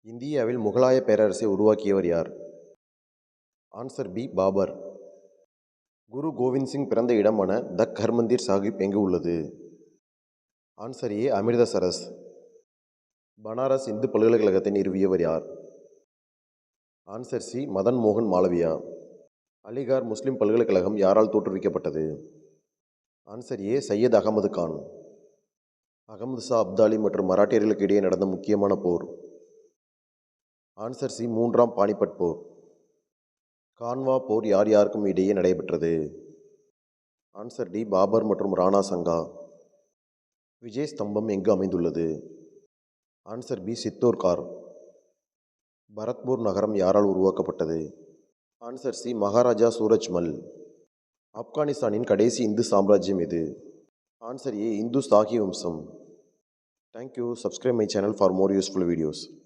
இந்தியாவில் முகலாய பேரரசை உருவாக்கியவர் யார்? Answer B. பாபர். குரு கோவிந்த் சிங் பிறந்த இடமான தக் ஹர்மந்திர் சாஹிப் எங்கு உள்ளது? Answer A. அமிர்தசரஸ். பனாரஸ் இந்து பல்கலைக்கழகத்தை நிறுவியவர் யார்? Answer C. மதன் மோகன் மாளவியா. அலிகார் முஸ்லிம் பல்கலைக்கழகம் யாரால் தோற்றுவிக்கப்பட்டது? Answer A. சையத் அகமது கான். அகமது ஷா அப்தாலி மற்றும் மராட்டியர்களுக்கு இடையே நடந்த முக்கியமான போர்? Answer C. மூன்றாம் பானிபட் போர். கான்வா போர் யார் யாருக்கும் இடையே நடைபெற்றது? Answer D. பாபர் மற்றும் ராணா சங்கா. விஜய் ஸ்தம்பம் எங்கு அமைந்துள்ளது? Answer B. சித்தோர்கார். பரத்பூர் நகரம் யாரால் உருவாக்கப்பட்டது? Answer C. மகாராஜா சூரஜ்மல். ஆப்கானிஸ்தானின் கடைசி இந்து சாம்ராஜ்யம் எது? Answer A. இந்து சாகி வம்சம். Thank you. Subscribe my channel for more useful videos.